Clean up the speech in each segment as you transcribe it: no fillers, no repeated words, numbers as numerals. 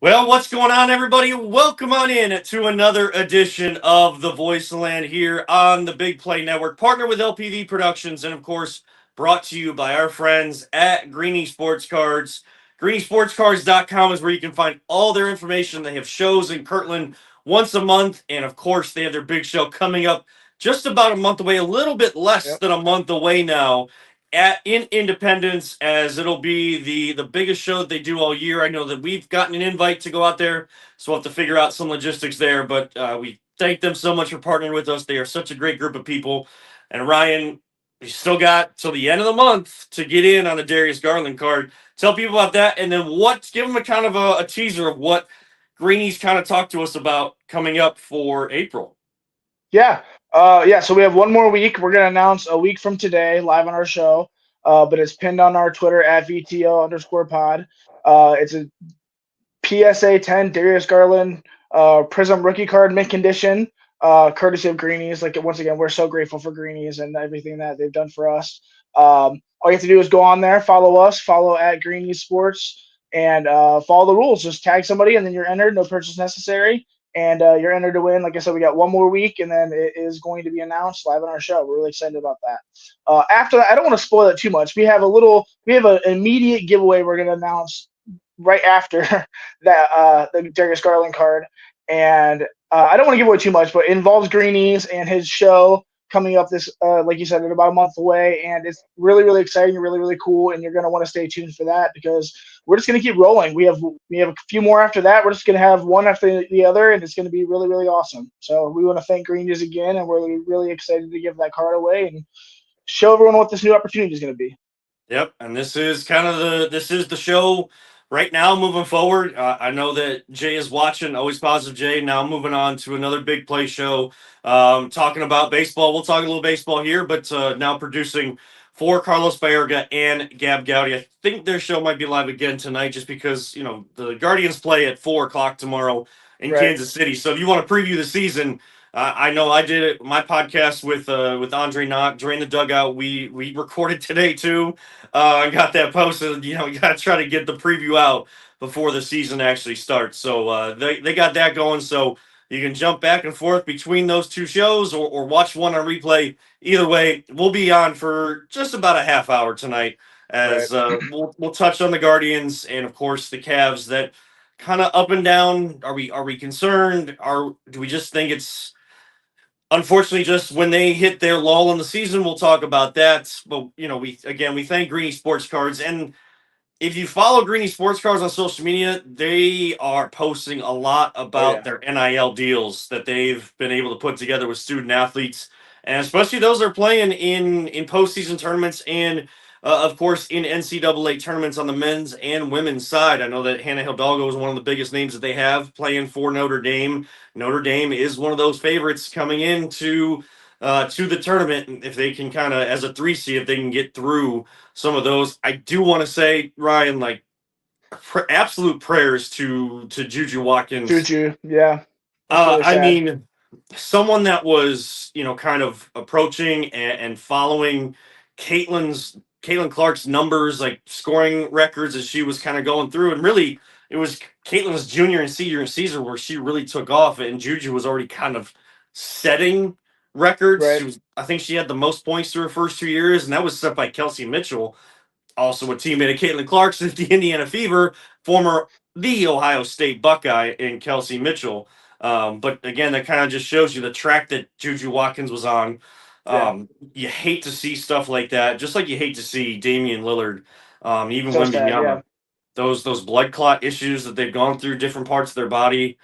Well, what's going on, everybody? Welcome on in to another edition of The Voice of Land here on the Big Play Network, partner with LPV Productions, and of course, brought to you by our friends at Greenie Sports Cards. GreenieSportsCards.com is where you can find all their information. They have shows in Kirtland once a month, and of course, they have their big show coming up just about a month away, a little bit less Yep. than a month away now in Independence, as it'll be the biggest show that they do all year. I know that we've gotten an invite to go out there, so we'll have to figure out some logistics there. But we thank them so much for partnering with us. They are such a great group of people. And Ryan, we still got till the end of the month to get in on the Darius Garland card. Tell people about that, and then give them a kind of a teaser of what Greenies kind of talked to us about coming up for April. Yeah. So we have one more week. We're gonna announce a week from today, live on our show. But it's pinned on our Twitter at VTO_pod. It's a PSA 10 Darius Garland Prism rookie card mint condition, courtesy of Greenies. Like once again, we're so grateful for Greenies and everything that they've done for us. All you have to do is go on there, follow us, follow at Greenies Sports, and follow the rules. Just tag somebody, and then you're entered. No purchase necessary, and you're entered to win. Like I said, we got one more week, and then it is going to be announced live on our show. We're really excited about that. After that, I don't want to spoil it too much. We have an immediate giveaway we're going to announce right after that the Darius Garland card, and I don't want to give away too much, but it involves Greenies and his show coming up this, like you said, in about a month away, and it's really, really exciting, really, really cool, and you're going to want to stay tuned for that because we're just going to keep rolling. We have a few more after that. We're just going to have one after the other, and it's going to be really, really awesome. So we want to thank Greenies again, and we're really, really excited to give that card away and show everyone what this new opportunity is going to be. Yep, and this is the show right now moving forward. I know that Jay is watching, always positive Jay. Now moving on to another big play show, talking about baseball. We'll talk a little baseball here, but now producing for Carlos Baerga and Gab Gowdy. I think their show might be live again tonight, just because the Guardians play at 4 o'clock tomorrow in Right. Kansas City. So if you want to preview the season, I know I did it. My podcast with Andre Knock, Drain the Dugout. We recorded today too. I got that posted. You got to try to get the preview out before the season actually starts. So they got that going. So you can jump back and forth between those two shows, or watch one on replay. Either way, we'll be on for just about a half hour tonight, Right. as we'll touch on the Guardians and of course the Cavs. That kind of up and down. Are we concerned? Do we just think it's unfortunately just when they hit their lull in the season? We'll talk about that. But we thank Greeny Sports Cards, and if you follow Greeny Sports Cards on social media, they are posting a lot Oh about yeah. their NIL deals that they've been able to put together with student athletes, and especially those that are playing in postseason tournaments, and of course in NCAA tournaments on the men's and women's side. I know that Hannah Hidalgo is one of the biggest names that they have playing for Notre Dame. Notre Dame is one of those favorites coming into to the tournament. If they can kind of, as a 3 seed, if they can get through some of those. I do want to say, Ryan, like, absolute prayers to Juju Watkins. Juju. Yeah. That's really I sad. mean, someone that was kind of approaching and following Caitlin Clark's numbers, like scoring records, as she was kind of going through, and really it was Caitlin's junior and senior season where she really took off, and Juju was already kind of setting records. Right. I think she had the most points through her first 2 years, and that was set by Kelsey Mitchell, also a teammate of Caitlin Clarkson at the Indiana Fever, former the Ohio State Buckeye in Kelsey Mitchell. But again, that kind of just shows you the track that Juju Watkins was on. Yeah. You hate to see stuff like that, just like you hate to see Damian Lillard, even So sad. Wembanyama. Yeah. Those blood clot issues that they've gone through different parts of their body.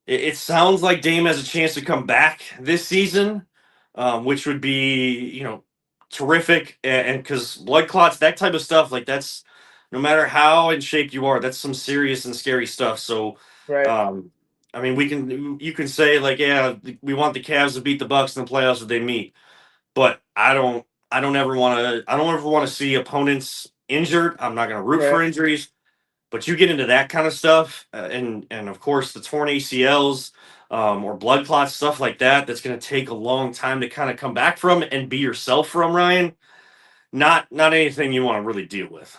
It sounds like Dame has a chance to come back this season, which would be terrific. And because blood clots, that type of stuff, like that's no matter how in shape you are, that's some serious and scary stuff. So, Right. um, I mean, you can say like, yeah, we want the Cavs to beat the Bucks in the playoffs if they meet, but I don't ever want to see opponents injured. I'm not going to root for Right. injuries. But you get into that kind of stuff, and of course the torn ACLs, or blood clots, stuff like that. That's going to take a long time to kind of come back from and be yourself from, Ryan. Not anything you want to really deal with.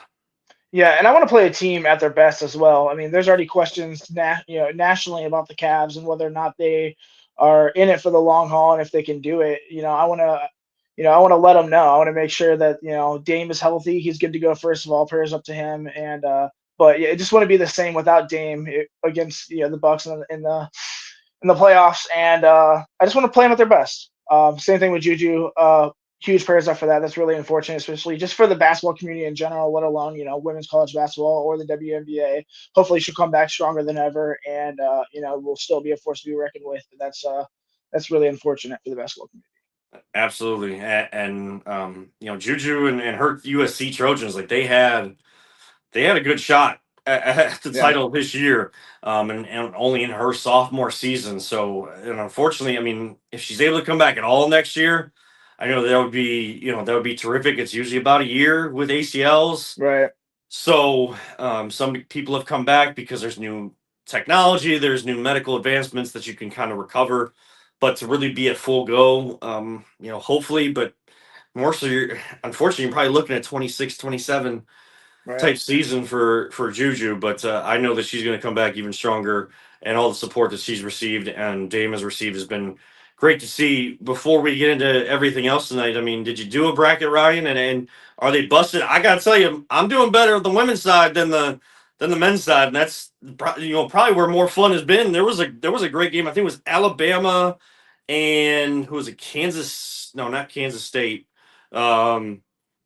Yeah, and I want to play a team at their best as well. I mean, there's already questions, nationally about the Cavs and whether or not they are in it for the long haul and if they can do it. I want to let them know. I want to make sure that Dame is healthy. He's good to go. First of all, prayers up to him. And but yeah, I just want to be the same without Dame against the Bucks in the playoffs. And I just want to play them at their best. Same thing with Juju. Huge prayers up for that. That's really unfortunate, especially just for the basketball community in general, let alone women's college basketball or the WNBA. Hopefully, she'll come back stronger than ever, and will still be a force to be reckoned with. But that's really unfortunate for the basketball community. Absolutely. And Juju and her USC Trojans, like they had a good shot at the Yeah, title this year, and only in her sophomore season. So, and unfortunately, I mean, if she's able to come back at all next year, I know that would be terrific. It's usually about a year with ACLs. right. So, some people have come back because there's new technology, there's new medical advancements that you can kind of recover. But to really be at full go, hopefully, but more so, unfortunately, you're probably looking at 26, 27 Right. type season for Juju, but I know that she's going to come back even stronger, and all the support that she's received and Dame has received has been great to see. Before we get into everything else tonight, I mean, did you do a bracket, Ryan? And are they busted? I got to tell you, I'm doing better on the women's side than the men's side, and that's probably where more fun has been. There was a great game. I think it was Alabama and who was it? Kansas? No, not Kansas State. Um,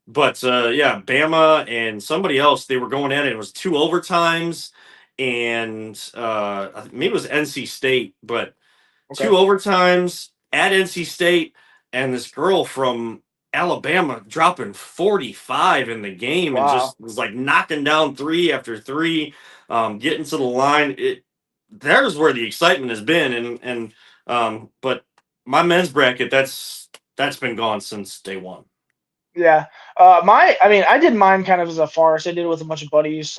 but yeah, Bama and somebody else, they were going at it. It was two overtimes, and I think maybe it was NC State, but two Okay. overtimes at NC State, and this girl from Alabama dropping 45 in the game and Wow. just was like knocking down three after three, getting to the line. There's where the excitement has been, but my men's bracket, that's been gone since day one. Yeah. I mean, I did mine kind of as a farce. I did it with a bunch of buddies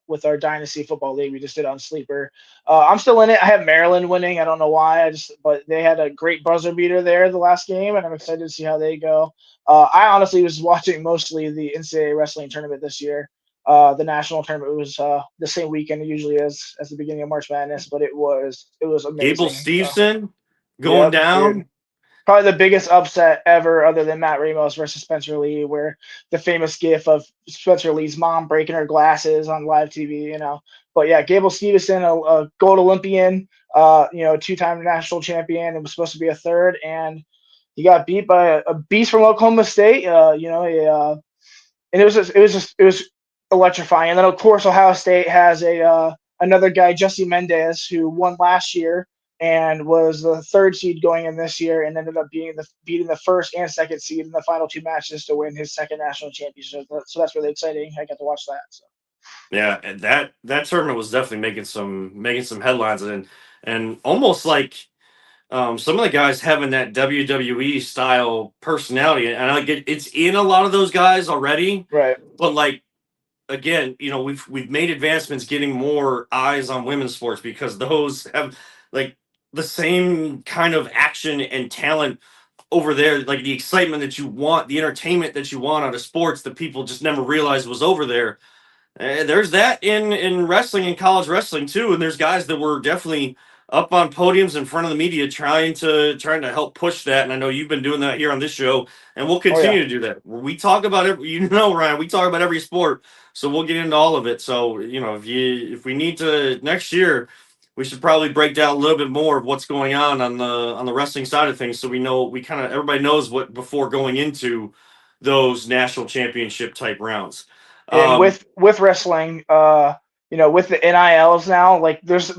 with our Dynasty Football League. We just did it on Sleeper. I'm still in it. I have Maryland winning. I don't know why. But they had a great buzzer beater there the last game, and I'm excited to see how they go. I honestly was watching mostly the NCAA wrestling tournament this year. The national tournament was the same weekend it usually is as the beginning of March Madness, but it was Gable amazing. Steveson going Yep, down. dude, probably the biggest upset ever, other than Matt Ramos versus Spencer Lee, where the famous gif of Spencer Lee's mom breaking her glasses on live TV. But yeah, Gable Steveson, a gold Olympian, two-time national champion, and was supposed to be a third, and he got beat by a beast from Oklahoma State. And it was electrifying. And then of course Ohio State has another guy, Jesse Mendez, who won last year and was the third seed going in this year, and ended up beating the first and second seed in the final two matches to win his second national championship. So that's really exciting. I got to watch that. So. Yeah, and that tournament was definitely making some headlines, and almost like some of the guys having that WWE style personality, and I get it's in a lot of those guys already, Right. but like again, we've made advancements getting more eyes on women's sports because those have like the same kind of action and talent over there, like the excitement that you want, the entertainment that you want out of sports that people just never realized was over there. There's that in wrestling and college wrestling too, and there's guys that were definitely up on podiums in front of the media trying to help push that. And I know you've been doing that here on this show, and we'll Oh yeah. continue to do that. We talk about every, Ryan, we talk about every sport, so we'll get into all of it. So if we need to next year, we should probably break down a little bit more of what's going on the wrestling side of things, so we kind of everybody knows what before going into those national championship type rounds. And Um, with wrestling, with the NILs now, like there's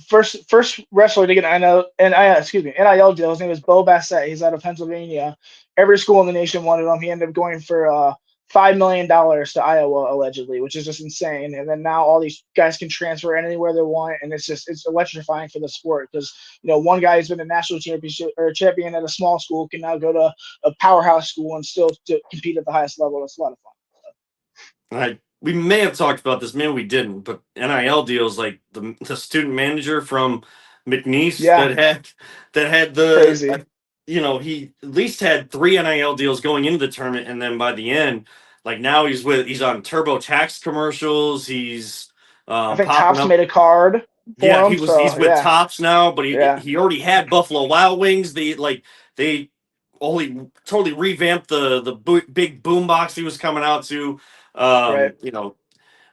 first wrestler to get an NIL deal. His name is Bo Bassett. He's out of Pennsylvania. Every school in the nation wanted him. He ended up going for $5 million to Iowa allegedly, which is just insane. And then now all these guys can transfer anywhere they want, and it's electrifying for the sport because one guy who's been a national championship or a champion at a small school can now go to a powerhouse school and still to compete at the highest level. It's a lot of fun. we may have talked about this, maybe we didn't, but NIL deals like the student manager from McNeese Yeah, that had crazy. he at least had three NIL deals going into the tournament, and then by the end, Like now he's on TurboTax commercials. He's I think popping Topps up. made a card for Yeah, him. he's So with yeah, Tops now, but yeah, he already had Buffalo Wild Wings. They only totally revamped the big boom box he was coming out to. right. You know,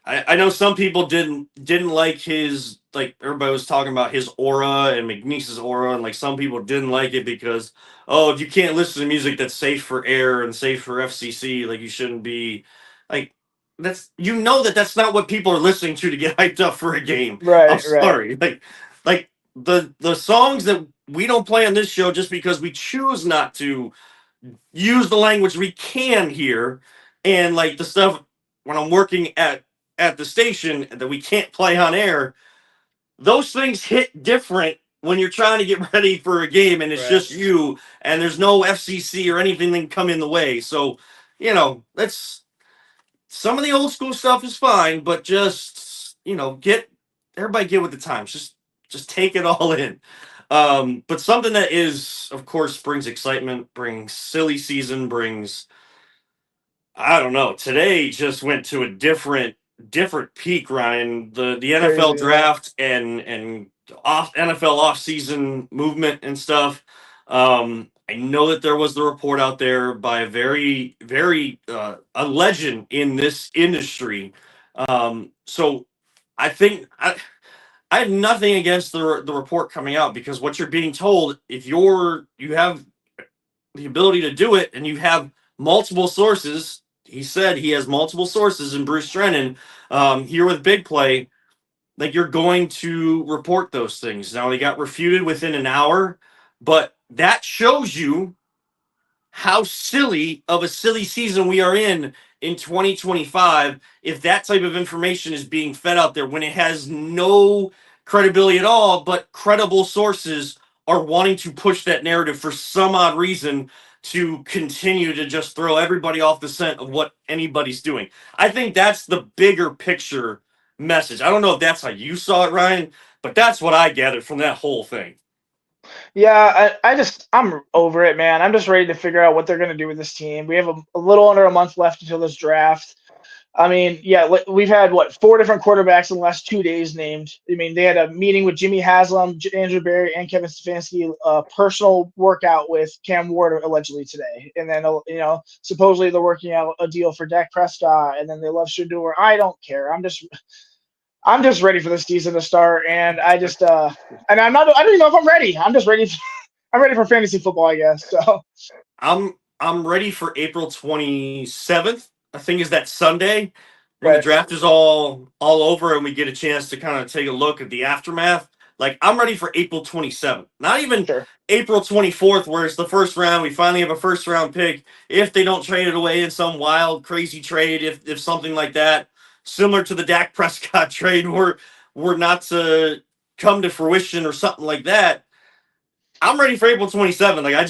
I know some people didn't like his, like everybody was talking about his aura and McNeese's aura, and like some people didn't like it because, oh, if you can't listen to music that's safe for air and safe for FCC, like you shouldn't be like, that's, that's not what people are listening to get hyped up for a game. I'm Right, right. sorry. Like the songs that we don't play on this show just because we choose not to use the language we can hear, and like the stuff when I'm working at the station that we can't play on air, those things hit different when you're trying to get ready for a game and it's Right. just you and there's no FCC or anything that can come in the way. So, that's some of the old school stuff is fine, but just, get everybody get with the times. Just take it all in. But something that is, of course, brings excitement, brings silly season, brings, I don't know. Today just went to a different peak, Ryan. The NFL Crazy. Yeah. draft and off NFL offseason movement and stuff. I know that there was the report out there by a very a legend in this industry. So I think I have nothing against the report coming out, because what you're being told, if you have the ability to do it and you have multiple sources. He said he has multiple sources in Bruce Drennan, here with Big Play. Like, you're going to report those things. Now, they got refuted within an hour, but that shows you how silly of a silly season we are in 2025 if that type of information is being fed out there when it has no credibility at all, but credible sources are wanting to push that narrative for some odd reason to continue to just throw everybody off the scent of what anybody's doing. I think that's the bigger picture message. I don't know if that's how you saw it, Ryan, but that's what I gathered from that whole thing. Yeah, I'm over it, man. I'm just ready to figure out what they're going to do with this team. We have a little under a month left until this draft. I mean, yeah, we've had four different quarterbacks in the last 2 days named. I mean, they had a meeting with Jimmy Haslam, Andrew Berry, and Kevin Stefanski, a personal workout with Cam Ward allegedly today, and then supposedly they're working out a deal for Dak Prescott, and then they love Shador. I don't care. I'm just ready for the season to start, and and I don't even know if I'm ready. I'm just ready. I'm ready for fantasy football, I guess. So I'm ready for April 27th. I think is that Sunday when the right, draft is all over and we get a chance to kind of take a look at the aftermath. Like, I'm ready for April 27th. Not even sure. April 24th, where it's the first round. We finally have a first round pick. If they don't trade it away in some wild, crazy trade, if something like that, similar to the Dak Prescott trade, were not to come to fruition or something like that, I'm ready for April 27th. Like, Yeah.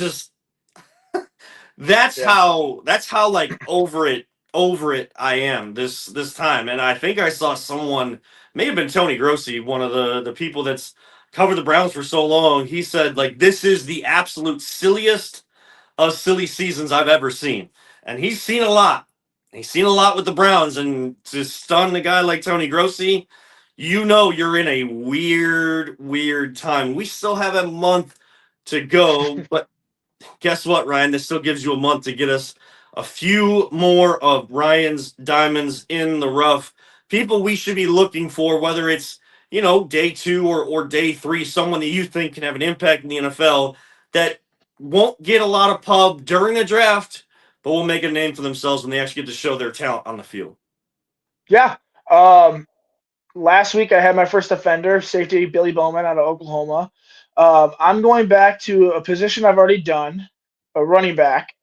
that's how like over it I am this time. And I think I saw someone, may have been Tony Grossi, one of the people that's covered the Browns for so long. He said, like, this is the absolute silliest of silly seasons I've ever seen. And he's seen a lot. He's seen a lot with the Browns, and to stun a guy like Tony Grossi, you're in a weird time. We still have a month to go, but guess what, Ryan? This still gives you a month to get us a few more of Ryan's diamonds in the rough. People we should be looking for, whether it's, day two or day three, someone that you think can have an impact in the NFL that won't get a lot of pub during the draft, but will make a name for themselves when they actually get to show their talent on the field. Yeah. Last week I had my first offender, safety Billy Bowman out of Oklahoma. I'm going back to a position I've already done, a running back.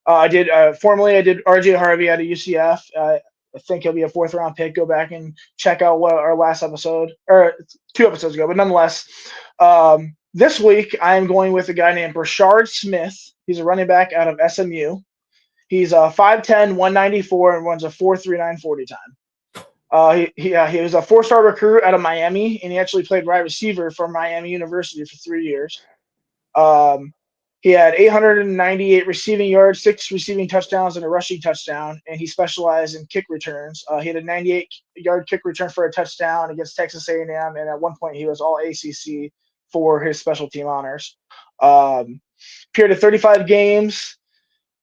I did formerly I did RJ Harvey out of UCF. I think he'll be a fourth round pick. Go back and check out what our last episode or 2 episodes ago, but nonetheless, this week I am going with a guy named Brashard Smith. He's a running back out of SMU. He's 5'10", 194, and runs a 4.39 40 time. He was a four-star recruit out of Miami, and he actually played wide receiver for Miami University for 3 years. He had 898 receiving yards, 6 receiving touchdowns, and a rushing touchdown, and he specialized in kick returns. He had a 98-yard kick return for a touchdown against Texas A&M, and at one point he was All ACC for his special team honors. Appeared at 35 games.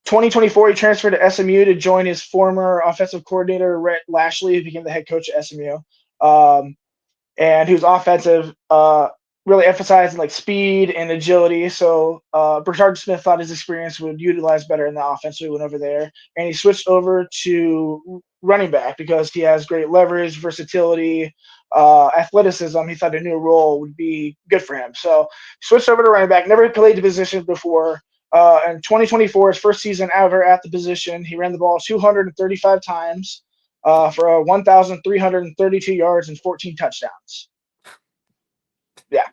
2024, he transferred to SMU to join his former offensive coordinator, Rhett Lashley, who became the head coach at SMU. And he was offensive, really emphasizing like speed and agility. So Brashard Smith thought his experience would utilize better in the offense, so he went over there. And he switched over to running back because he has great leverage, versatility, athleticism. He thought a new role would be good for him. So switched over to running back, never played the position before. In 2024, his first season ever at the position, he ran the ball 235 times for 1,332 yards and 14 touchdowns. Yeah.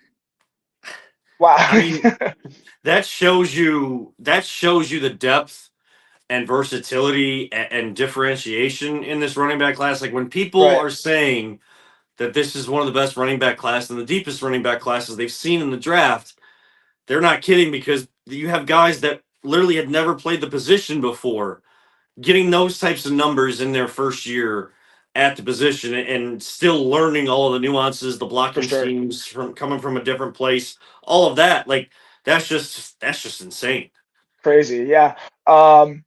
Wow. I mean, that shows you the depth and versatility and differentiation in this running back class. Like when people Right. are saying that this is one of the best running back classes and the deepest running back classes they've seen in the draft, they're not kidding, because you have guys that literally had never played the position before getting those types of numbers in their first year at the position and still learning all of the nuances, the For blocking sure. schemes from coming from a different place, all of that. Like that's just insane. Crazy. Yeah.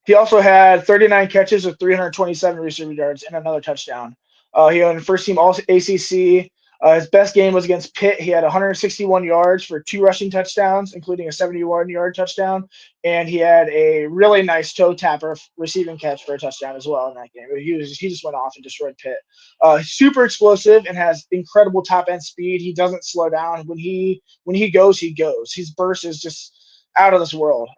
He also had 39 catches with 327 receiving yards and another touchdown. He won first team All ACC. His best game was against Pitt. He had 161 yards for 2 rushing touchdowns, including a 71-yard touchdown, and he had a really nice toe tapper receiving catch for a touchdown as well in that game. He just went off and destroyed Pitt. Super explosive and has incredible top end speed. He doesn't slow down. When he goes, he goes. His burst is just out of this world.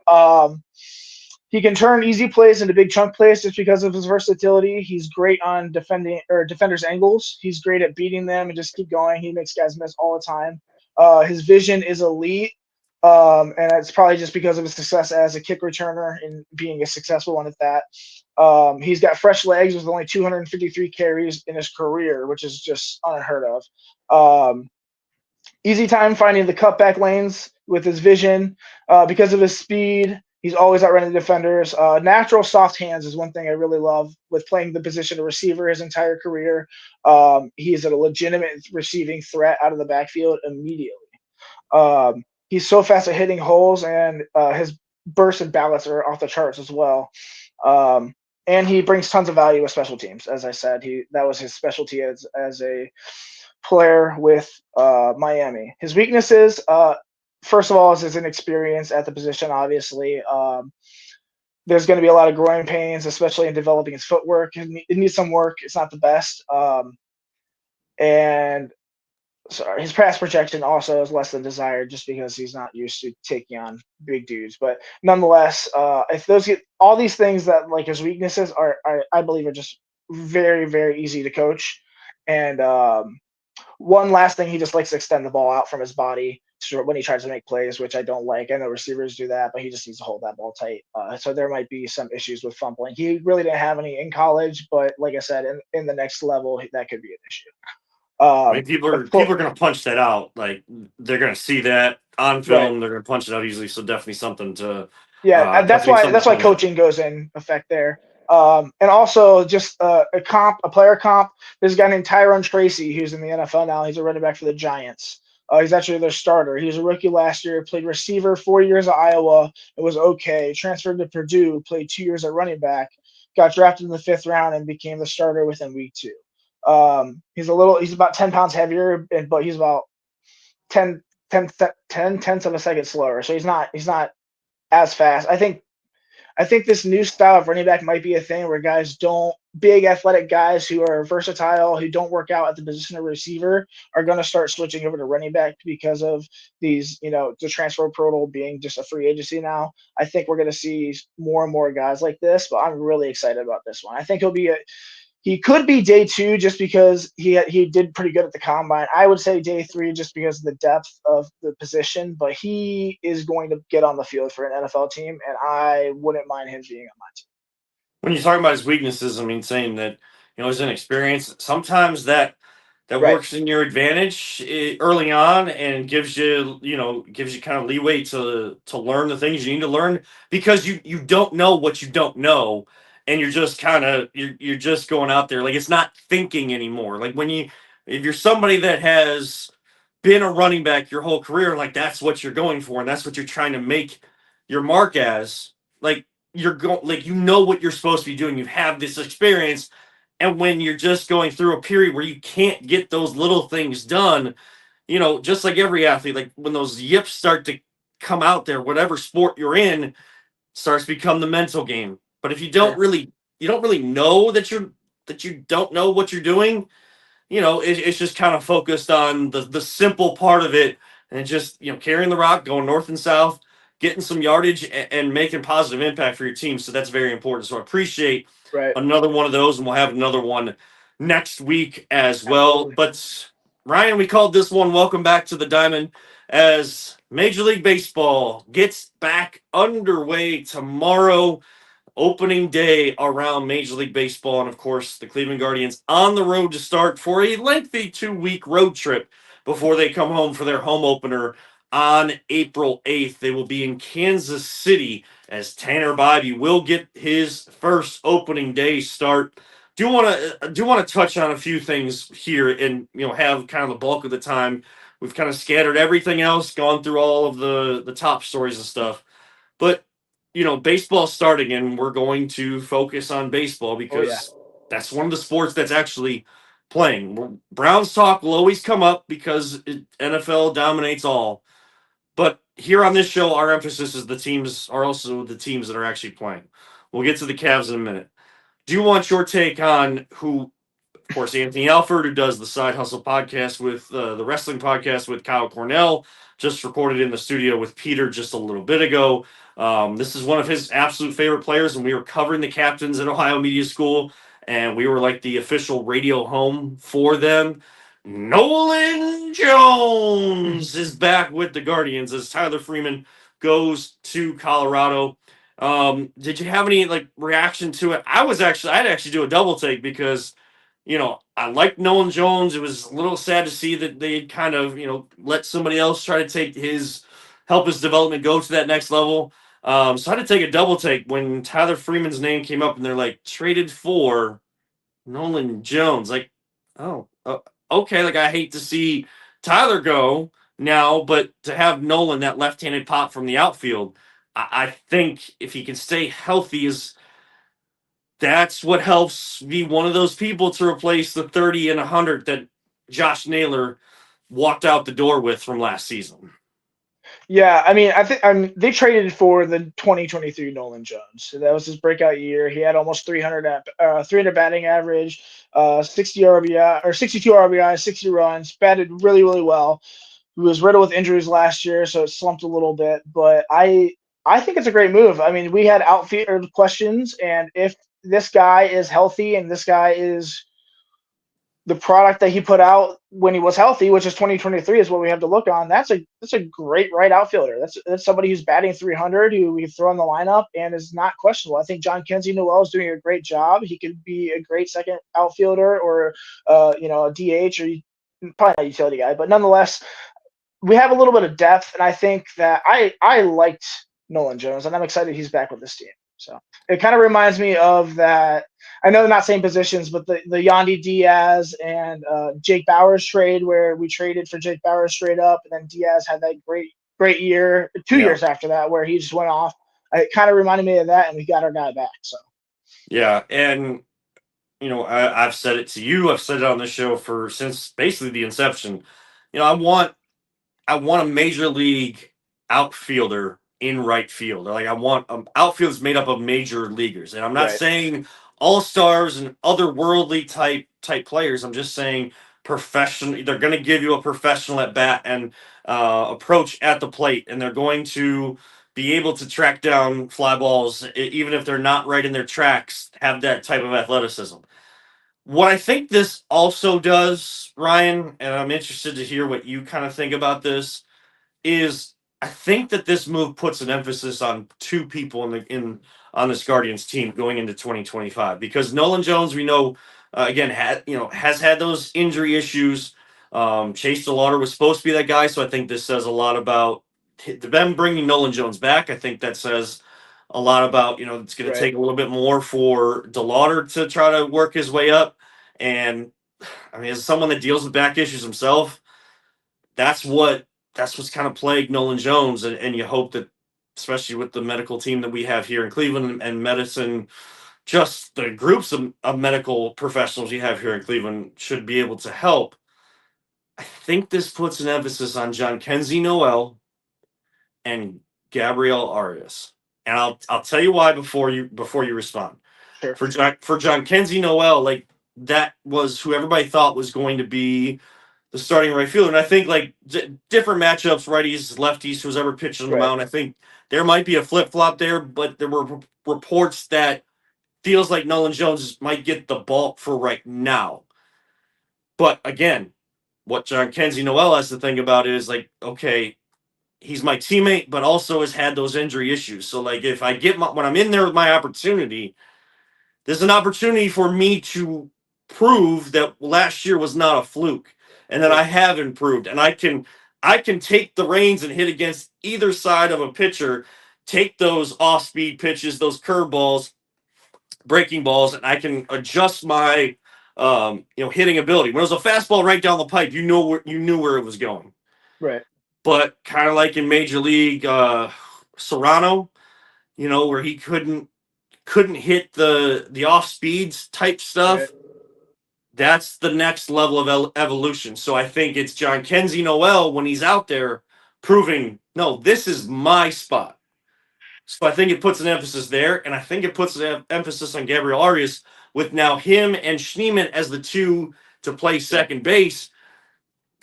He can turn easy plays into big chunk plays just because of his versatility. He's great on defenders' angles. He's great at beating them and just keep going. He makes guys miss all the time. His vision is elite, and it's probably just because of his success as a kick returner and being a successful one at that. He's got fresh legs with only 253 carries in his career, which is just unheard of. Easy time finding the cutback lanes with his vision. Because of his speed, he's always outrunning defenders. Natural soft hands is one thing I really love with playing the position of receiver his entire career. He is a legitimate receiving threat out of the backfield immediately. He's so fast at hitting holes, and his bursts and balance are off the charts as well. And he brings tons of value with special teams. As I said, that was his specialty as a player with Miami. His weaknesses, first of all, is his inexperience at the position. Obviously, there's going to be a lot of groin pains, especially in developing his footwork. It needs some work. It's not the best. And sorry, his pass protection also is less than desired, just because he's not used to taking on big dudes. But nonetheless, if those get all these things that like his weaknesses are I believe are just very, very easy to coach. And one last thing, he just likes to extend the ball out from his body when he tries to make plays, which I don't like. I know receivers do that, but he just needs to hold that ball tight. So there might be some issues with fumbling. He really didn't have any in college, but like I said, in the next level, that could be an issue. I mean, people are going to punch that out. Like they're going to see that on film. Right. They're going to punch it out easily. So definitely something to. Yeah, that's why coaching goes in effect there. And also just a player comp. There's a guy named Tyrone Tracy who's in the NFL now. He's a running back for the Giants. He's actually their starter. He was a rookie last year, played receiver 4 years at Iowa. It was okay. Transferred to Purdue, played 2 years at running back, got drafted in the 5th round, and became the starter within week 2. He's about 10 pounds heavier, but he's about 10 tenths of a second slower. So he's not as fast. I think this new style of running back might be a thing where big athletic guys who are versatile, who don't work out at the position of receiver, are going to start switching over to running back because of these, the transfer portal being just a free agency now. I think we're going to see more and more guys like this, but I'm really excited about this one. I think he could be day 2 just because he did pretty good at the combine. I would say day 3 just because of the depth of the position, but he is going to get on the field for an NFL team, and I wouldn't mind him being on my team. When you're talking about his weaknesses, I mean, saying that his inexperience, sometimes that that Right. works in your advantage early on and gives you kind of leeway to learn the things you need to learn because you don't know what you don't know, and you're just kind of you're just going out there like it's not thinking anymore. Like if you're somebody that has been a running back your whole career, like that's what you're going for and that's what you're trying to make your mark as, like you're going like what you're supposed to be doing. You have this experience, and when you're just going through a period where you can't get those little things done, just like every athlete, like when those yips start to come out there, whatever sport you're in starts to become the mental game. But if Sure. you don't really know that you don't know what you're doing, it's just kind of focused on the simple part of it, and just carrying the rock, going north and south, getting some yardage, and making positive impact for your team. So that's very important. So I appreciate Right. another one of those, and we'll have another one next week as well. Absolutely. But Ryan, we called this one "Welcome Back to the Diamond" as Major League Baseball gets back underway tomorrow, opening day around Major League Baseball. And of course, the Cleveland Guardians on the road to start for a lengthy 2-week road trip before they come home for their home opener on April 8th. They will be in Kansas City as Tanner Bybee will get his first opening day start. Do want to touch on a few things here, and have kind of the bulk of the time. We've kind of scattered everything else, gone through all of the top stories and stuff. But baseball's starting, and we're going to focus on baseball Oh yeah. because that's one of the sports that's actually playing. Browns talk will always come up because NFL dominates all. But here on this show, our emphasis is the teams are also the teams that are actually playing. We'll get to the Cavs in a minute. Do you want your take on who, of course, Anthony Alford, who does the Side Hustle podcast with the wrestling podcast with Kyle Cornell, just recorded in the studio with Peter just a little bit ago. This is one of his absolute favorite players, and we were covering the captains at Ohio Media School, and we were like the official radio home for them. Nolan Jones is back with the Guardians as Tyler Freeman goes to Colorado. Did you have any reaction to it? I'd actually do a double take because I like Nolan Jones. It was a little sad to see that they kind of, let somebody else try to help his development go to that next level. So I had to take a double take when Tyler Freeman's name came up and they're like traded for Nolan Jones. Like, oh, okay. Like I hate to see Tyler go now, but to have Nolan, that left-handed pop from the outfield, I think if he can stay healthy, that's what helps be one of those people to replace the 30 and 100 that Josh Naylor walked out the door with from last season. Yeah, I mean, I think they traded for the 2023 Nolan Jones. So that was his breakout year. He had almost 300 batting average, 60 RBI or 62 RBI, 60 runs, batted really, really well. He was riddled with injuries last year, so it slumped a little bit. But I think it's a great move. I mean, we had outfielder questions, and if this guy is healthy and this guy is the product that he put out when he was healthy, which is 2023, is what we have to look on. That's a great right outfielder. That's somebody who's batting 300, who we throw in the lineup and is not questionable. I think John Kenzie Noel is doing a great job. He could be a great second outfielder or a DH, or probably not a utility guy, but nonetheless, we have a little bit of depth, and I think that I liked Nolan Jones, and I'm excited he's back with this team. So it kind of reminds me of that. I know they're not same positions, but the Yandy Diaz and Jake Bauers trade, where we traded for Jake Bauers straight up, and then Diaz had that great year, 2 years after that, where he just went off. It kind of reminded me of that, and we got our guy back. So Yeah, and I've said it to you. I've said it on this show since basically the inception. I want a major league outfielder in right field. Like I want outfielders made up of major leaguers, and I'm not right, saying all stars and otherworldly type players. I'm just saying professional. They're going to give you a professional at bat and approach at the plate, and they're going to be able to track down fly balls, even if they're not right in their tracks. Have that type of athleticism. What I think this also does, Ryan, and I'm interested to hear what you kind of think about this, is I think that this move puts an emphasis on two people on this Guardians team going into 2025, because Nolan Jones, we know, again, has had those injury issues. Chase DeLauder was supposed to be that guy, so I think this says a lot about them bringing Nolan Jones back. I think that says a lot about, it's going to Right. take a little bit more for DeLauder to try to work his way up. And I mean, as someone that deals with back issues himself, that's what's kind of plagued Nolan Jones, and you hope that, especially with the medical team that we have here in Cleveland and medicine, just the groups of medical professionals you have here in Cleveland should be able to help. I think this puts an emphasis on Jhonkensy Noel and Gabriel Arias, and I'll tell you why before you respond. Sure. For Jhonkensy Noel, like, that was who everybody thought was going to be the starting right fielder. And I think, like, different matchups, righties, lefties, who's ever pitched on the Right. mound, I think there might be a flip flop there, but there were reports that feels like Nolan Jones might get the bulk for right now. But again, what Jhonkensy Noel has to think about is, like, okay, he's my teammate, but also has had those injury issues. So, like, if I get when I'm in there with my opportunity, there's an opportunity for me to prove that last year was not a fluke, and that I have improved, and I can take the reins and hit against either side of a pitcher, take those off-speed pitches, those curveballs, breaking balls, and I can adjust my hitting ability. When it was a fastball right down the pipe, you knew where it was going. Right. But kind of like in Major League, Serrano, where he couldn't hit the off speeds type stuff. Right. That's the next level of evolution. So I think it's Jhonkensy Noel when he's out there proving, no, this is my spot. So I think it puts an emphasis there, and I think it puts an emphasis on Gabriel Arias with now him and Schneemann as the two to play second base.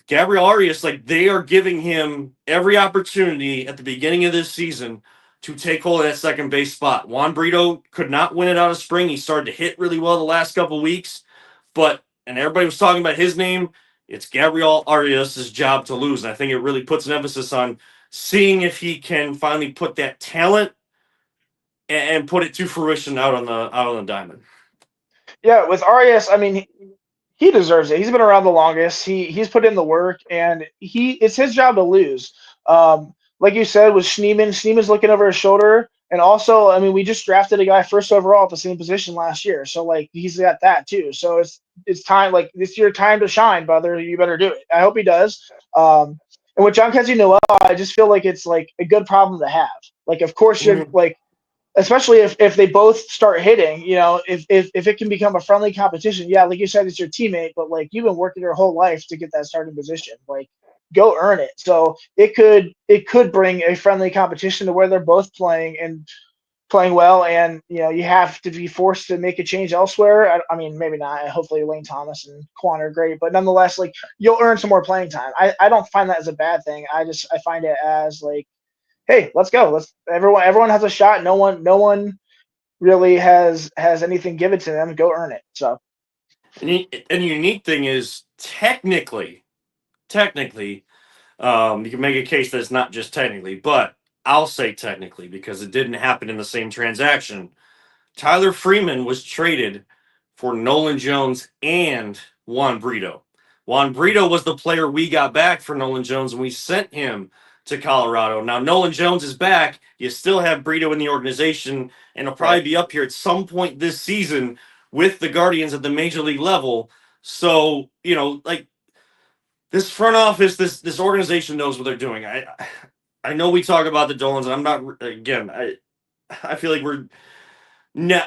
Gabriel Arias, like, they are giving him every opportunity at the beginning of this season to take hold of that second base spot. Juan Brito could not win it out of spring. He started to hit really well the last couple of weeks, and everybody was talking about his name. It's Gabriel Arias' job to lose, and I think it really puts an emphasis on seeing if he can finally put that talent and put it to fruition out on the diamond. Yeah, with Arias, I mean, he deserves it. He's been around the longest. He's put in the work, and it's his job to lose. Like you said, with Schneemann's looking over his shoulder, and also, I mean, we just drafted a guy first overall at the same position last year, so, like, he's got that too. So it's time, like, this year, time to shine, brother. You better do it. I hope he does. And with Jhonkensy Noel, I just feel like it's like a good problem to have. Like, of course, you're like, especially if they both start hitting, if it can become a friendly competition. Yeah, like you said, it's your teammate, but, like, you've been working your whole life to get that starting position. Like, go earn it. So it could bring a friendly competition to where they're both playing and playing well, and you have to be forced to make a change elsewhere. I mean, maybe not. Hopefully Lane Thomas and Quan are great, but nonetheless, like, you'll earn some more playing time. I don't find that as a bad thing. I find it as, like, hey, let's go. Everyone has a shot. No one really has anything given to them. Go earn it. So, and the unique thing is, technically, you can make a case that it's not just technically, but I'll say technically because it didn't happen in the same transaction. Tyler Freeman was traded for Nolan Jones and Juan Brito. Juan Brito was the player we got back for Nolan Jones, and we sent him to Colorado. Now Nolan Jones is back. You still have Brito in the organization, and he'll probably be up here at some point this season with the Guardians at the major league level. So, like, this front office, this organization knows what they're doing. I know we talk about the Dolans, and I'm not, again, I feel like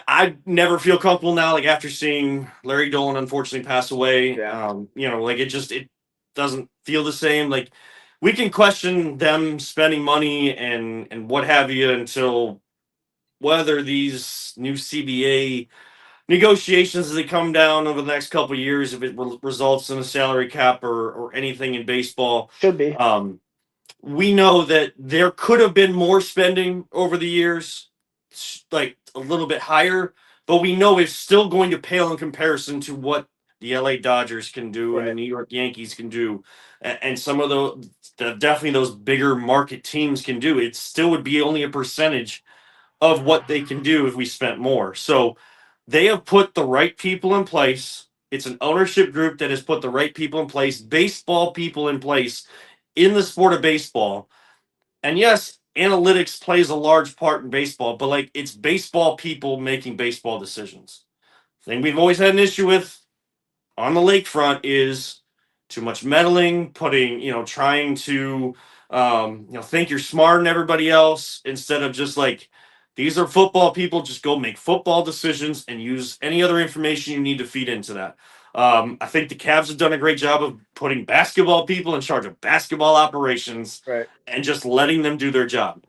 I never feel comfortable now, like, after seeing Larry Dolan unfortunately pass away. Yeah. Like, it doesn't feel the same. Like, we can question them spending money and what have you until whether these new CBA negotiations as they come down over the next couple of years, if it results in a salary cap or anything in baseball. Should be. We know that there could have been more spending over the years, like a little bit higher, but we know it's still going to pale in comparison to what the LA Dodgers can do and the New York Yankees can do, and some of definitely those bigger market teams can do. It still would be only a percentage of what they can do if we spent more. So they have put the right people in place It's an ownership group that has put the right people in place, baseball people in place in the sport of baseball. And yes, analytics plays a large part in baseball, but like it's baseball people making baseball decisions. Thing we've always had an issue with on the lakefront is too much meddling, putting, trying to, think you're smarter than everybody else instead of just like, these are football people, just go make football decisions and use any other information you need to feed into that. I think the Cavs have done a great job of putting basketball people in charge of basketball operations Right. and just letting them do their job.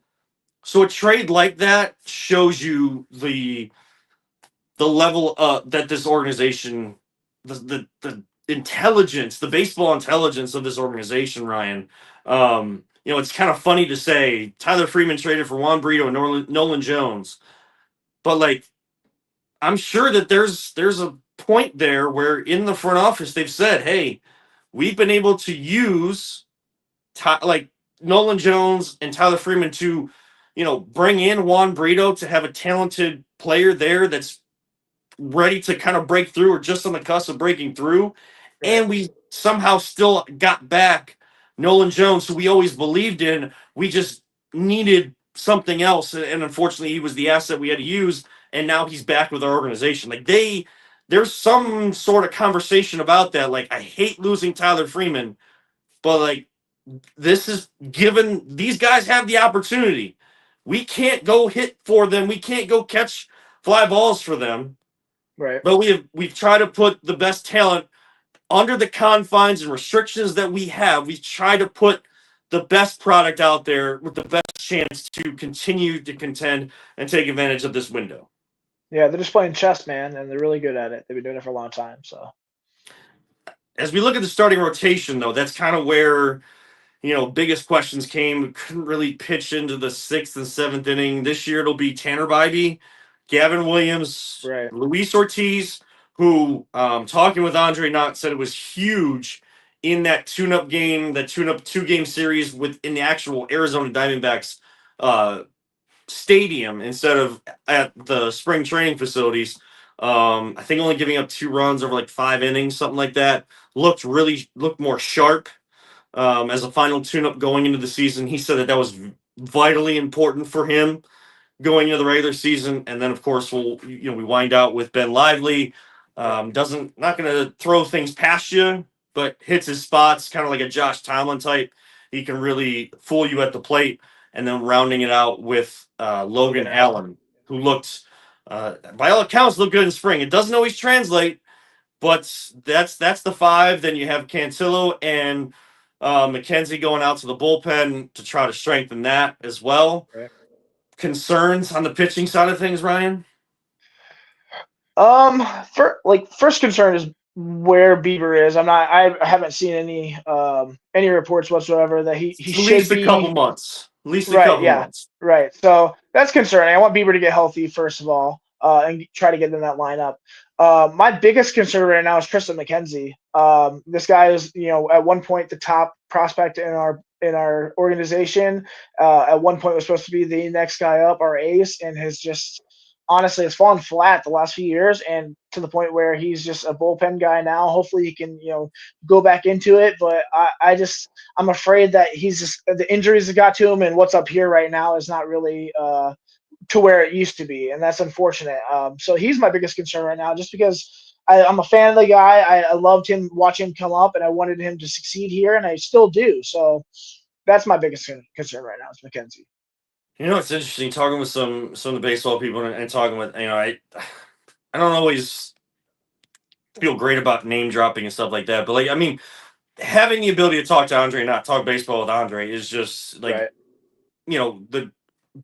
So a trade like that shows you the level that this organization, the intelligence, the baseball intelligence of this organization, Ryan. It's kind of funny to say Tyler Freeman traded for Juan Brito and Nolan Jones, but like I'm sure that there's a point there where in the front office they've said, hey, we've been able to use like Nolan Jones and Tyler Freeman to, bring in Juan Brito to have a talented player there that's ready to kind of break through or just on the cusp of breaking through. Right. And we somehow still got back Nolan Jones, who we always believed in. We just needed something else. And unfortunately, he was the asset we had to use. And now he's back with our organization. Like there's some sort of conversation about that. Like, I hate losing Tyler Freeman, but like, this is given these guys have the opportunity. We can't go hit for them. We can't go catch fly balls for them. Right. But we've tried to put the best talent under the confines and restrictions that we have. We've tried to put the best product out there with the best chance to continue to contend and take advantage of this window. Yeah, they're just playing chess, man, and they're really good at it. They've been doing it for a long time. So as we look at the starting rotation, though, that's kind of where biggest questions came. We couldn't really pitch into the 6th and 7th inning. This year it'll be Tanner Bybee, Gavin Williams, right. Luis Ortiz, who talking with Andre Knott said it was huge in that tune-up game, that tune-up 2-game series within the actual Arizona Diamondbacks stadium instead of at the spring training facilities. I think only giving up 2 runs over like 5 innings, something like that. Looked more sharp as a final tune-up going into the season. He said that was vitally important for him going into the regular season. And then, of course, we wind out with Ben Lively. Not going to throw things past you, but hits his spots, kind of like a Josh Tomlin type. He can really fool you at the plate. And then rounding it out with Logan Allen, who looked, by all accounts, looked good in spring. It doesn't always translate, but that's the 5. Then you have Cantillo and McKenzie going out to the bullpen to try to strengthen that as well. Right. Concerns on the pitching side of things, Ryan? First concern is where Bieber is. I haven't seen any reports whatsoever that he at least a couple months. At least a couple months. Right. So that's concerning. I want Bieber to get healthy first of all, and try to get in that lineup. My biggest concern right now is Tristan McKenzie. This guy is, at one point the top prospect in our organization. At one point was supposed to be the next guy up, our ace, and has just honestly has fallen flat the last few years, and to the point where he's just a bullpen guy now. Hopefully he can, go back into it, but I'm afraid that he's just the injuries that got to him and what's up here right now is not really to where it used to be, and that's unfortunate. So he's my biggest concern right now, just because I'm a fan of the guy. I loved him, watching him come up, and I wanted him to succeed here, and I still do. So that's my biggest concern right now is McKenzie. It's interesting talking with some of the baseball people and talking with, I don't always feel great about name dropping and stuff like that, but having the ability to talk to Andre, not talk baseball with Andre, is just like, the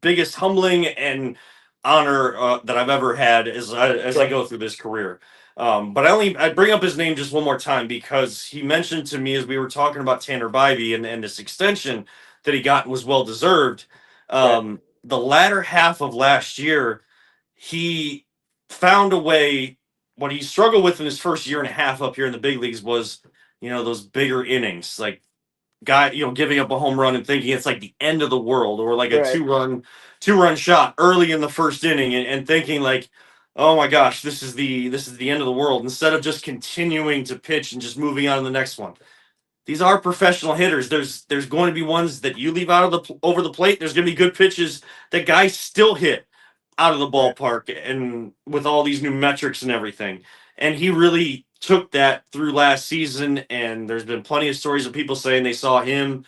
biggest humbling and honor that I've ever had as I go through this career. But I bring up his name just one more time because he mentioned to me as we were talking about Tanner Bybee and this extension that he got was well deserved. The latter half of last year, he found a way. What he struggled with in his first year and a half up here in the big leagues was, those bigger innings, like guy, giving up a home run and thinking it's like the end of the world, or like a two run shot early in the first inning and thinking like, oh my gosh, this is the end of the world, instead of just continuing to pitch and just moving on to the next one. These are professional hitters. There's going to be ones that you leave out of the over the plate. There's going to be good pitches that guys still hit out of the Right. ballpark, and with all these new metrics and everything. And he really took that through last season. And there's been plenty of stories of people saying they saw him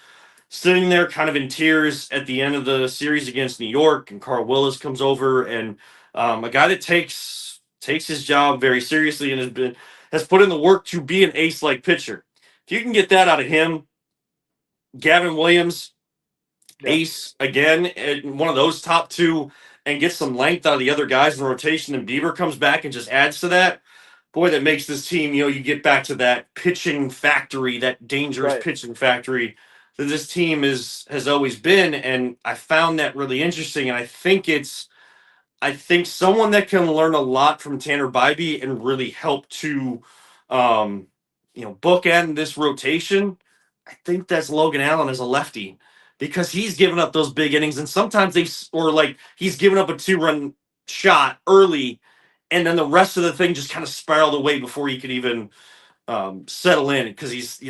sitting there kind of in tears at the end of the series against New York, and Carl Willis comes over, and a guy that takes his job very seriously and has put in the work to be an ace like pitcher. If you can get that out of him, Gavin Williams, Yeah. ace again, one of those top two, and get some length out of the other guys in the rotation, and Bieber comes back and just adds to that. Boy, that makes this team, you get back to that pitching factory, that dangerous Right. pitching factory that this team has always been. And I found that really interesting. And I think someone that can learn a lot from Tanner Bybee and really help to, um, bookend this rotation. I think that's Logan Allen as a lefty, because he's given up those big innings, and sometimes or like he's given up a 2-run shot early, and then the rest of the thing just kind of spiraled away before he could even settle in, because he's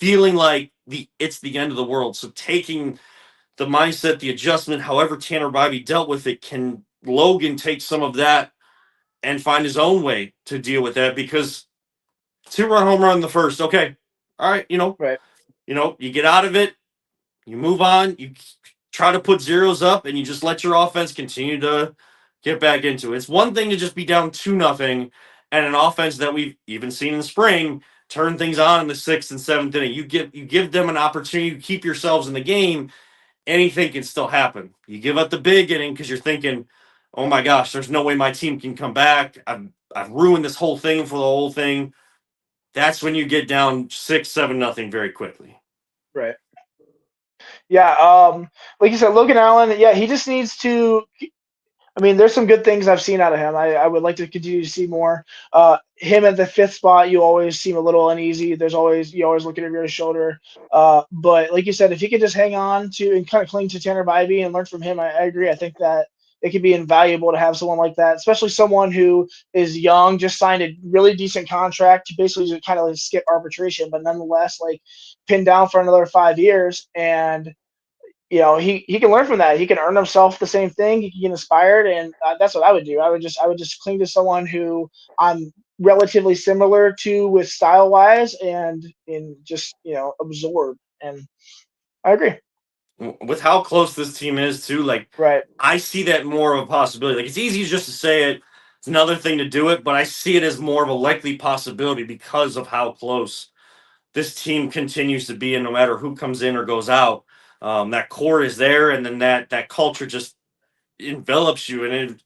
feeling like it's the end of the world. So taking the mindset, the adjustment, however Tanner Bybee dealt with it, can Logan take some of that and find his own way to deal with that? Because 2-run home run in the first, okay, all right, Right. you get out of it, you move on, you try to put zeros up, and you just let your offense continue to get back into it. It's one thing to just be down 2-0, and an offense that we've even seen in spring turn things on in the 6th and 7th inning. You give them an opportunity to keep yourselves in the game. Anything can still happen. You give up the big inning because you're thinking, "Oh my gosh, there's no way my team can come back. I've ruined this whole thing for the whole thing." That's when you get down 6-7-0 very quickly. Right. Yeah. Like you said, Logan Allen. Yeah, he just needs to. I mean, there's some good things I've seen out of him. I would like to continue to see more. Him at the 5th spot, you always seem a little uneasy. You always looking over your shoulder. But like you said, if he could just hang on to and kind of cling to Tanner Bybee and learn from him, I agree. I think that it could be invaluable to have someone like that, especially someone who is young, just signed a really decent contract to basically just kind of like skip arbitration, but nonetheless like pinned down for another 5 years. And he can learn from that. He can earn himself the same thing. He can get inspired, and that's what I would do. I would just cling to someone who I'm relatively similar to with style wise, and just absorb. And I agree. With how close this team is too, like, Right. I see that more of a possibility. Like, it's easy just to say it. It's another thing to do it, but I see it as more of a likely possibility because of how close this team continues to be, and no matter who comes in or goes out, that core is there, and then that culture just envelops you, and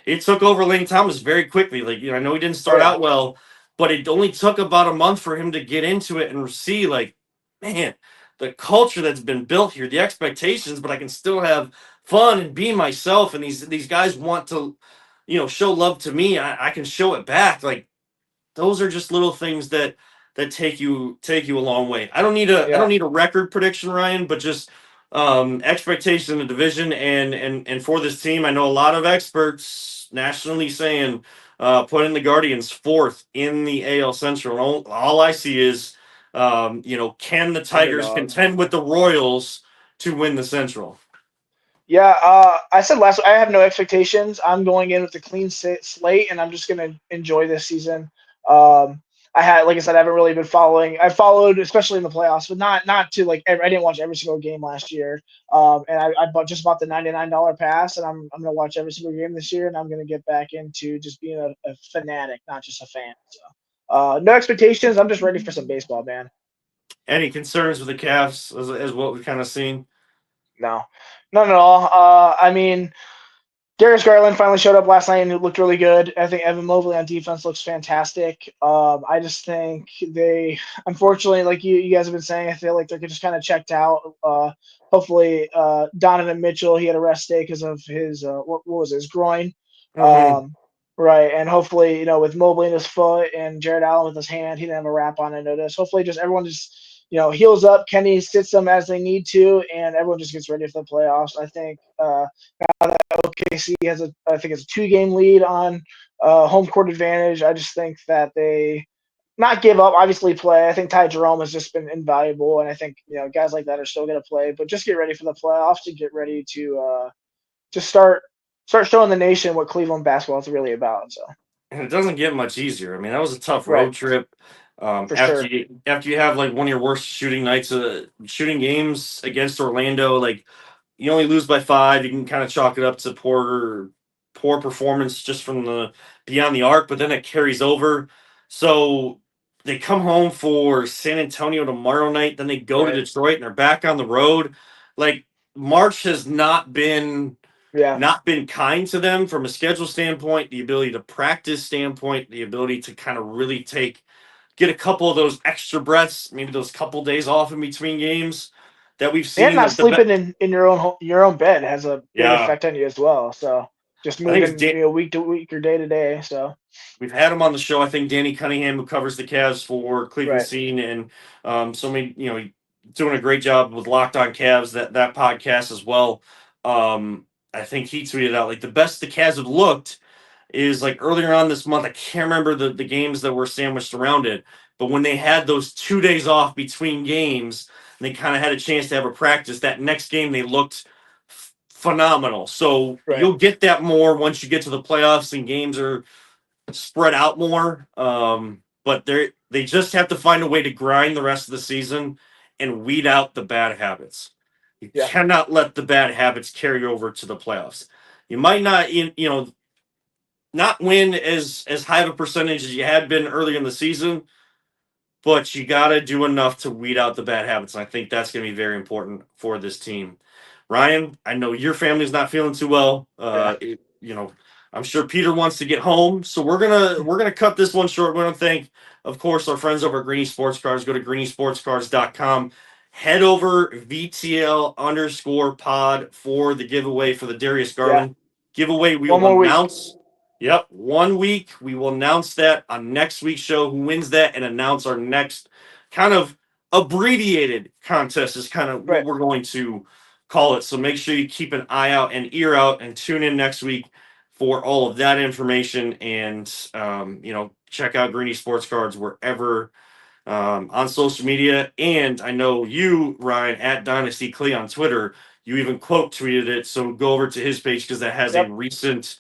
it took over Lane Thomas very quickly. Like, I know he didn't Oh start yeah. out well, but it only took about a month for him to get into it and see, like, man, the culture that's been built here, the expectations, but I can still have fun and be myself. And these guys want to, show love to me. I can show it back. Like, those are just little things that take you a long way. I don't Yeah. need a record prediction, Ryan, but just expectation in the division, and for this team. I know a lot of experts nationally saying putting the Guardians fourth in the AL Central. And all I see is can the Tigers Underdog. contend with the Royals to win the Central? Yeah, I said last. I have no expectations. I'm going in with a clean slate, and I'm just going to enjoy this season. Um, like I said, I haven't really been following. I followed, especially in the playoffs, but not to like. I didn't watch every single game last year. And I just bought the $99 pass, and I'm going to watch every single game this year, and I'm going to get back into just being a fanatic, not just a fan. So, no expectations. I'm just ready for some baseball, man. Any concerns with the Cavs as what we've kind of seen? No, none at all. I mean, Darius Garland finally showed up last night and it looked really good. I think Evan Mobley on defense looks fantastic. I just think unfortunately, like you guys have been saying, I feel like they're just kind of checked out. Hopefully, Donovan Mitchell, he had a rest day because of his, what was it, his groin. Mm-hmm. Right. And hopefully, with Mobley in his foot and Jared Allen with his hand, he didn't have a wrap on, I noticed. Hopefully, just everyone just heals up. Kenny sits them as they need to, and everyone just gets ready for the playoffs. I think now that OKC has I think it's a 2-game lead on home court advantage. I just think that they not give up, obviously play. I think Ty Jerome has just been invaluable, and I think guys like that are still going to play. But just get ready for the playoffs to get ready to just start showing the nation what Cleveland basketball is really about. So, and it doesn't get much easier. I mean, that was a tough right, road trip. for After sure. you have like one of your worst shooting nights, shooting games against Orlando, like you only lose by 5. You can kind of chalk it up to poor performance just from the beyond the arc, but then it carries over. So they come home for San Antonio tomorrow night, then they go to Right. Detroit and they're back on the road. Like March has not been Yeah. kind to them from a schedule standpoint, the ability to practice standpoint, the ability to kind of really get a couple of those extra breaths, maybe those couple days off in between games that we've And seen. not sleeping in your own bed has a big Yeah, effect on you as well. So just I think it's moving week to week or day to day. So we've had him on the show. I think Danny Cunningham, who covers the Cavs for Cleveland right. Scene, and so many, doing a great job with Locked On Cavs, that podcast as well. I think he tweeted out like the best the Cavs have looked is like earlier on this month. I can't remember the games that were sandwiched around it, but when they had those 2 days off between games, and they kind of had a chance to have a practice. That next game, they looked phenomenal. So Right. you'll get that more once you get to the playoffs and games are spread out more. But they just have to find a way to grind the rest of the season and weed out the bad habits. You Yeah. cannot let the bad habits carry over to the playoffs. You might not, not win as high of a percentage as you had been early in the season, but you got to do enough to weed out the bad habits. And I think that's going to be very important for this team. Ryan, I know your family's not feeling too well. Yeah. I'm sure Peter wants to get home, so we're gonna cut this one short. We want to thank, of course, our friends over at Greeny Sports Cars. Go to greenysportscars.com. Head over VTL_pod for the giveaway for the Darius Garland giveaway. We One will more week. announce. Yep, 1 week. We will announce that on next week's show. Who wins that and announce our next kind of abbreviated contest is kind of what Right. we're going to call it. So make sure you keep an eye out and ear out and tune in next week for all of that information. And check out Greeny Sports Cards wherever on social media. And I know you, Ryan, at Dynasty Clay on Twitter, you even quote tweeted it. So go over to his page because that has a recent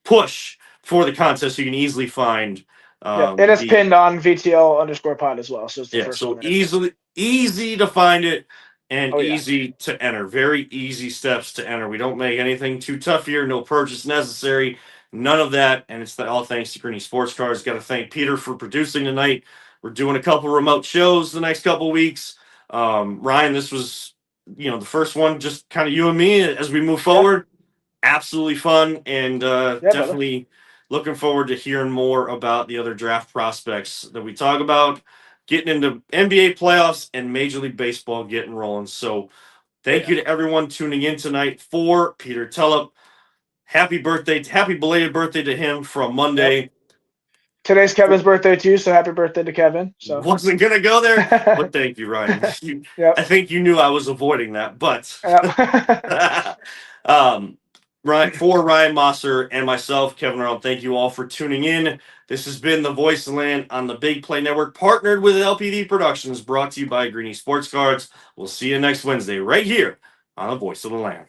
push for the contest. So you can easily find. And it's pinned on VTL_pod as well. So it's the first one there. Easy to find it and Oh, yeah. easy to enter. Very easy steps to enter. We don't make anything too tough here. No purchase necessary. None of that. And it's all thanks to Greeny Sports Cars. Got to thank Peter for producing tonight. We're doing a couple remote shows the next couple weeks. Ryan, this was the first one, just kind of you and me as we move forward. Absolutely fun, and definitely looking forward to hearing more about the other draft prospects that we talk about, getting into NBA playoffs and Major League Baseball getting rolling. So thank you to everyone tuning in tonight. For Peter Tulloch, happy belated birthday to him from Monday. Yep. Today's Kevin's birthday too, so happy birthday to Kevin. So wasn't gonna go there, but thank you, Ryan. I think you knew I was avoiding that, but for Ryan Mosser and myself, Kevin Arnold, thank you all for tuning in. This has been The Voice of the Land on the Big Play Network, partnered with LPD Productions, brought to you by Greeny Sports Cards. We'll see you next Wednesday right here on The Voice of the Land.